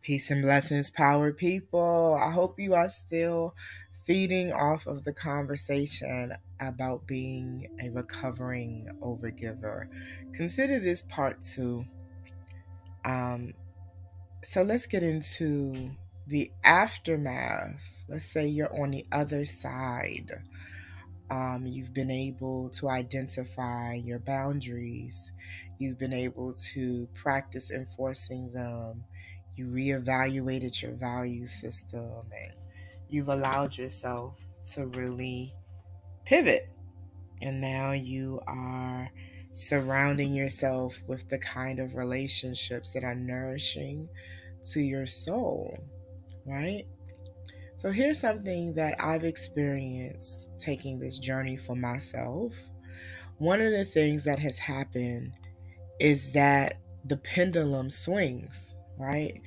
Peace and blessings, power people. I hope you are still feeding off of the conversation about being a recovering overgiver. Consider this part two. Um, so let's get into the aftermath. Let's say you're on the other side. You've been able to identify your boundaries. You've been able to practice enforcing them. You reevaluated your value system and you've allowed yourself to really pivot. And now you are surrounding yourself with the kind of relationships that are nourishing to your soul, right? So here's something that I've experienced taking this journey for myself. One of the things that has happened is that the pendulum swings, right?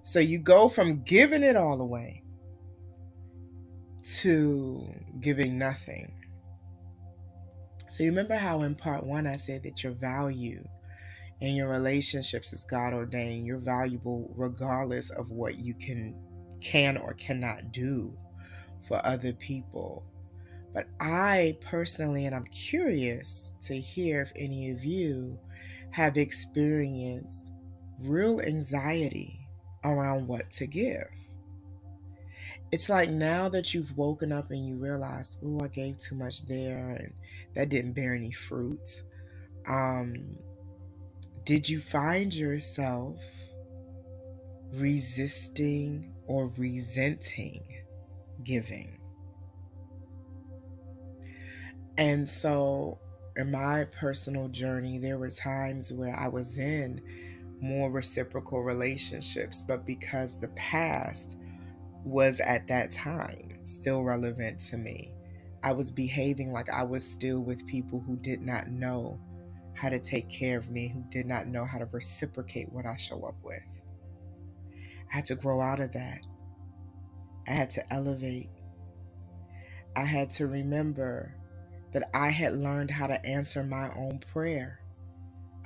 So you go from giving it all away to giving nothing. So you remember how in part one I said that your value in your relationships is God ordained. You're valuable regardless of what you can or cannot do for other people. But I personally, and I'm curious to hear if any of you have experienced real anxiety around what to give. It's like now that you've woken up and you realize, oh, I gave too much there and that didn't bear any fruit. Did you find yourself resisting or resenting giving? And so in my personal journey, there were times where I was in more reciprocal relationships, but because the past was at that time still relevant to me, I was behaving like I was still with people who did not know how to take care of me, who did not know how to reciprocate what I show up with. I had to grow out of that. I had to elevate. I had to remember that I had learned how to answer my own prayer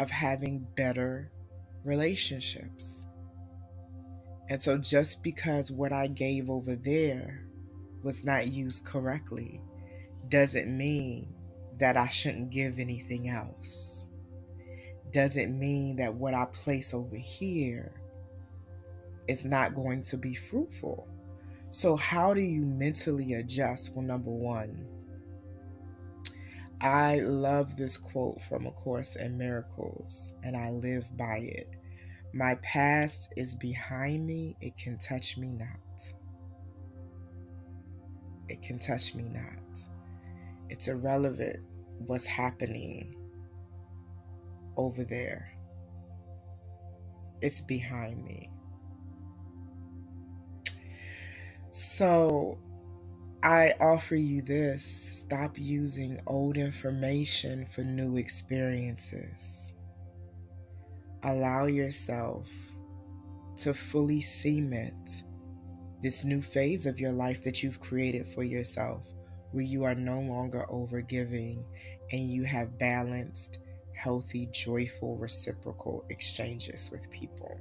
of having better relationships. And so just because what I gave over there was not used correctly doesn't mean that I shouldn't give anything else. Doesn't mean that what I place over here is not going to be fruitful. So how do you mentally adjust? Well, number one, I love this quote from A Course in Miracles, and I live by it. My past is behind me. It can touch me not. It can touch me not. It's irrelevant what's happening over there. It's behind me. So I offer you this. Stop using old information for new experiences. Allow yourself to fully cement this new phase of your life that you've created for yourself, where you are no longer overgiving and you have balanced, healthy, joyful, reciprocal exchanges with people.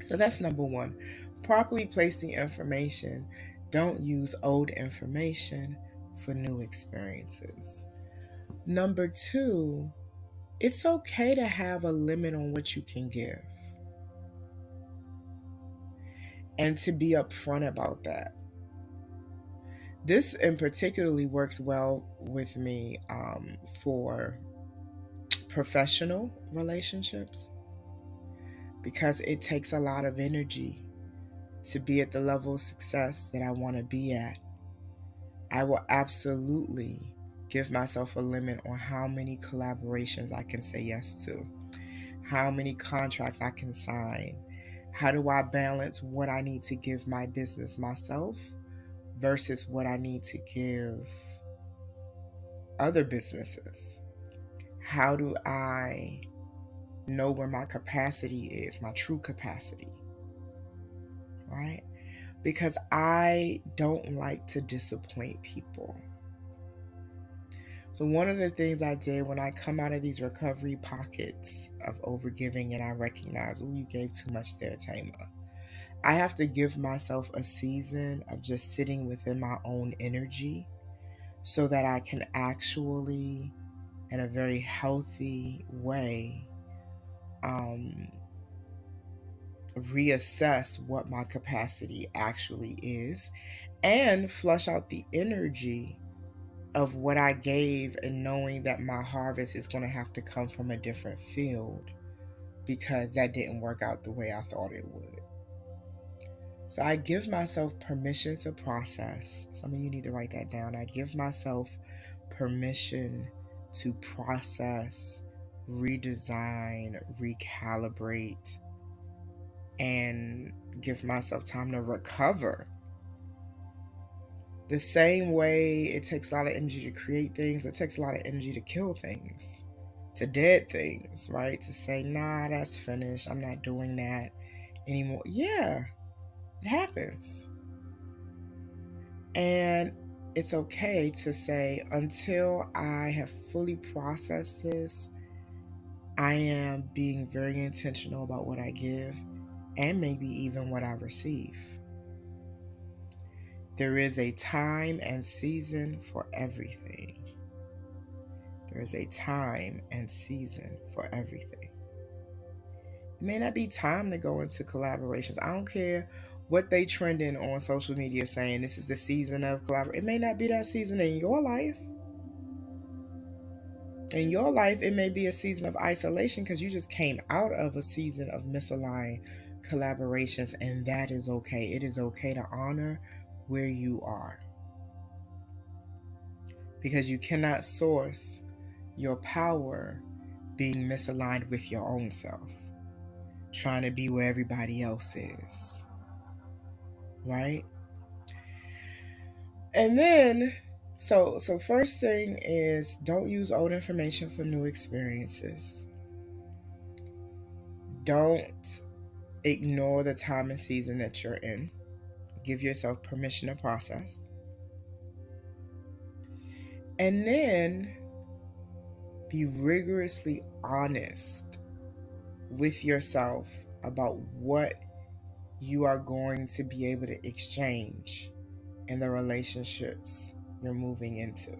So that's number one. Properly place the information. Don't use old information for new experiences. Number two, it's okay to have a limit on what you can give and to be upfront about that. This in particularly works well with me for professional relationships because it takes a lot of energy to be at the level of success that I want to be at. I will absolutely give myself a limit on how many collaborations I can say yes to, how many contracts I can sign. How do I balance what I need to give my business myself versus what I need to give other businesses? How do I know where my capacity is, my true capacity, right? Because I don't like to disappoint people. So one of the things I did when I come out of these recovery pockets of overgiving and I recognize, oh, you gave too much there, Thema, I have to give myself a season of just sitting within my own energy so that I can actually, in a very healthy way, reassess what my capacity actually is and flush out the energy of what I gave, and knowing that my harvest is going to have to come from a different field because that didn't work out the way I thought it would. So I give myself permission to process. Some of you need to write that down. I give myself permission to process, redesign, recalibrate, and give myself time to recover. The same way it takes a lot of energy to create things, it takes a lot of energy to kill things, to dead things, right? To say, nah, that's finished. I'm not doing that anymore. Yeah, it happens. And it's okay to say, until I have fully processed this, I am being very intentional about what I give and maybe even what I receive. There is a time and season for everything. There is a time and season for everything. It may not be time to go into collaborations. I don't care what they trending on social media saying this is the season of collaboration. It may not be that season in your life. In your life, it may be a season of isolation because you just came out of a season of misaligned collaborations, and that is okay. It is okay to honor where you are, because you cannot source your power being misaligned with your own self, trying to be where everybody else is, right? And then, so first thing is, don't use old information for new experiences. Don't ignore the time and season that you're in. Give yourself permission to process. And then be rigorously honest with yourself about what you are going to be able to exchange in the relationships you're moving into.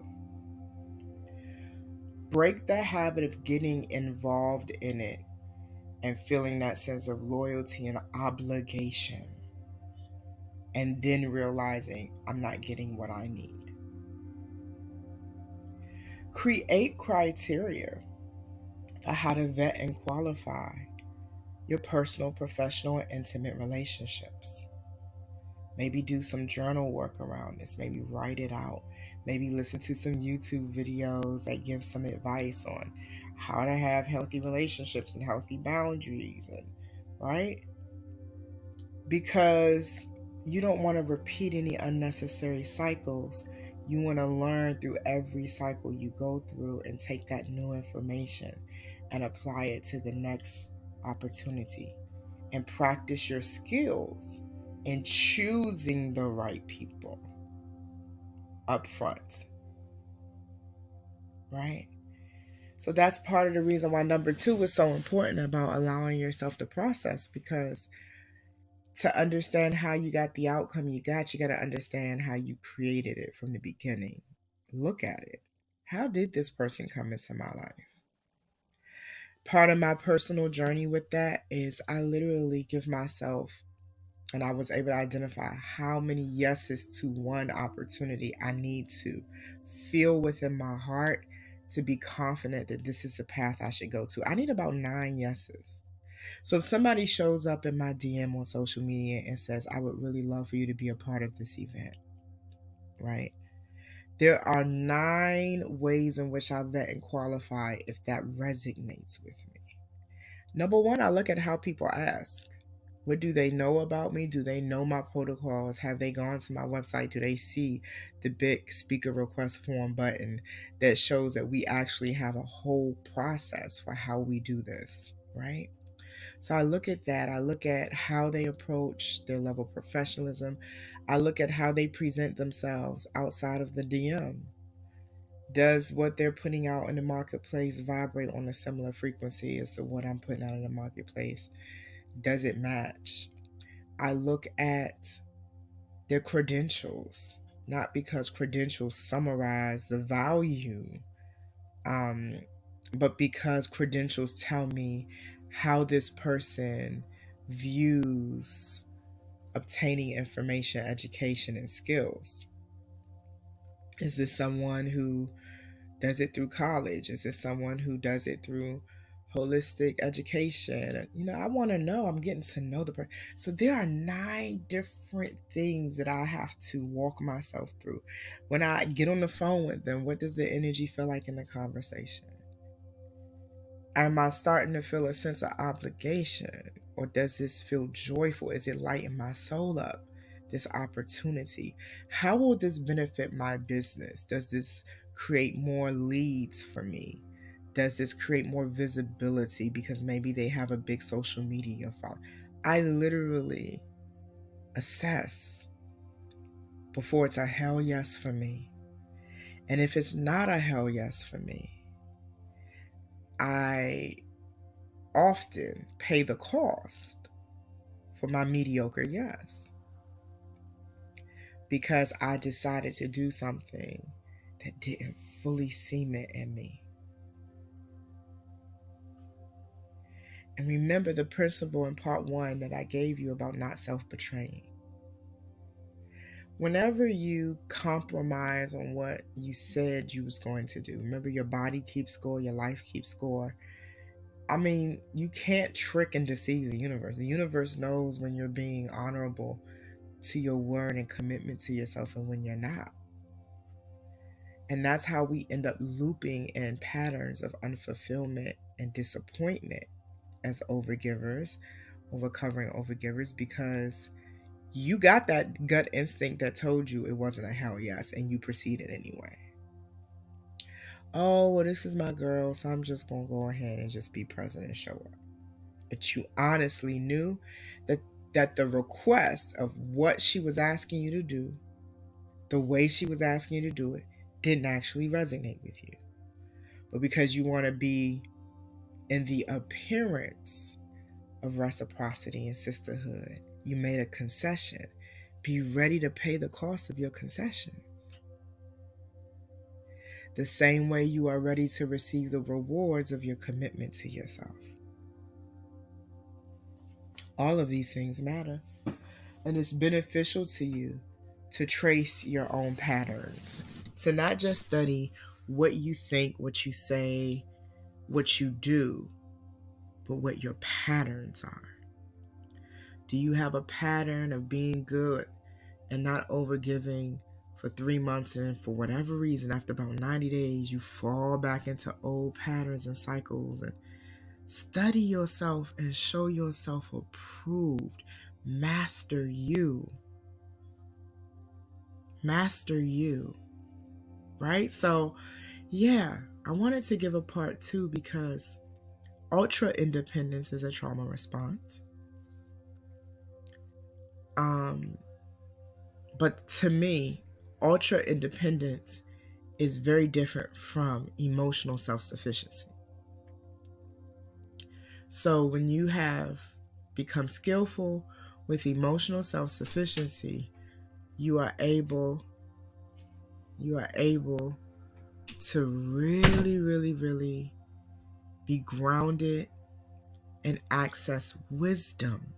Break the habit of getting involved in it and feeling that sense of loyalty and obligation, and then realizing I'm not getting what I need. Create criteria for how to vet and qualify your personal, professional, and intimate relationships. Maybe do some journal work around this. Maybe write it out. Maybe listen to some YouTube videos that give some advice on how to have healthy relationships and healthy boundaries, and right? Because you don't want to repeat any unnecessary cycles. You want to learn through every cycle you go through and take that new information and apply it to the next opportunity, and practice your skills in choosing the right people up front, right? So that's part of the reason why number 2 is so important about allowing yourself to process, because to understand how you got the outcome you got to understand how you created it from the beginning. Look at it. How did this person come into my life? Part of my personal journey with that is I literally give myself, and I was able to identify how many yeses to one opportunity I need to feel within my heart to be confident that this is the path I should go to. I need about 9 yeses. So if somebody shows up in my DM on social media and says, I would really love for you to be a part of this event, right? There are 9 ways in which I vet and qualify if that resonates with me. Number 1, I look at how people ask. What do they know about me? Do they know my protocols? Have they gone to my website? Do they see the big speaker request form button that shows that we actually have a whole process for how we do this, right? So I look at that. I look at how they approach their level of professionalism. I look at how they present themselves outside of the DM. Does what they're putting out in the marketplace vibrate on a similar frequency as to what I'm putting out in the marketplace? Does it match? I look at their credentials, not because credentials summarize the value, um, but because credentials tell me how this person views obtaining information, education, and skills. Is this someone who does it through college? Is this someone who does it through holistic education? I want to know. I'm getting to know the person. So there are 9 different things that I have to walk myself through. When I get on the phone with them, what does the energy feel like in the conversation? Am I starting to feel a sense of obligation? Or does this feel joyful? Is it lighting my soul up? This opportunity. How will this benefit my business? Does this create more leads for me? Does this create more visibility because maybe they have a big social media follow? I literally assess before it's a hell yes for me. And if it's not a hell yes for me, I often pay the cost for my mediocre yes, because I decided to do something that didn't fully cement in me. And remember the principle in part 1 that I gave you about not self-betraying. Whenever you compromise on what you said you was going to do, remember your body keeps score, your life keeps score. I mean, you can't trick and deceive the universe. The universe knows when you're being honorable to your word and commitment to yourself and when you're not. And that's how we end up looping in patterns of unfulfillment and disappointment as overgivers or recovering overgivers, because you got that gut instinct that told you it wasn't a hell yes and you proceeded anyway. Oh, well, this is my girl, so I'm just going to go ahead and just be present and show up. But you honestly knew that the request of what she was asking you to do, the way she was asking you to do it, didn't actually resonate with you. But because you want to be in the appearance of reciprocity and sisterhood, you made a concession. Be ready to pay the cost of your concessions. The same way you are ready to receive the rewards of your commitment to yourself. All of these things matter. And it's beneficial to you to trace your own patterns. To not just study what you think, what you say, what you do, but what your patterns are. Do you have a pattern of being good and not overgiving for 3 months, and for whatever reason, after about 90 days, you fall back into old patterns and cycles? And study yourself and show yourself approved. Master you. Master you. Right? So, yeah, I wanted to give a part 2 because ultra independence is a trauma response. But to me, ultra independence is very different from emotional self-sufficiency. So when you have become skillful with emotional self-sufficiency, you are able to really, really, really be grounded and access wisdom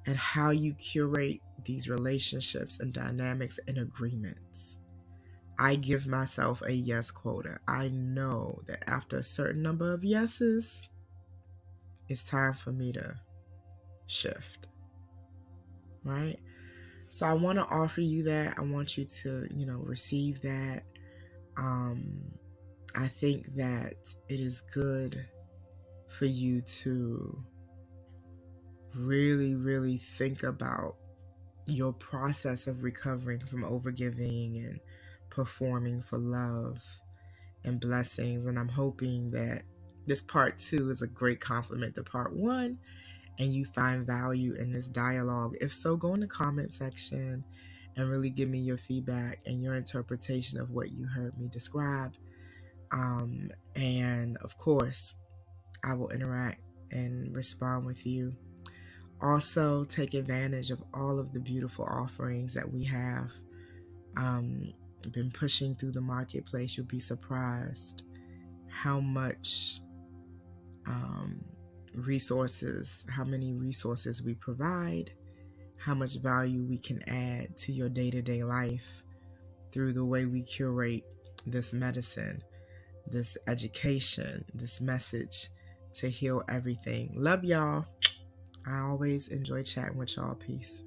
and how you curate these relationships and dynamics and agreements. I give myself a yes quota. I know that after a certain number of yeses, it's time for me to shift. Right? So I want to offer you that. I want you to, receive that. I think that it is good for you to really, really think about your process of recovering from overgiving and performing for love and blessings. And I'm hoping that this part 2 is a great complement to part 1 and you find value in this dialogue. If so, go in the comment section and really give me your feedback and your interpretation of what you heard me describe. And of course, I will interact and respond with you. Also, take advantage of all of the beautiful offerings that we have been pushing through the marketplace. You'll be surprised how much how many resources we provide, how much value we can add to your day-to-day life through the way we curate this medicine, this education, this message to heal everything. Love y'all. I always enjoy chatting with y'all. Peace.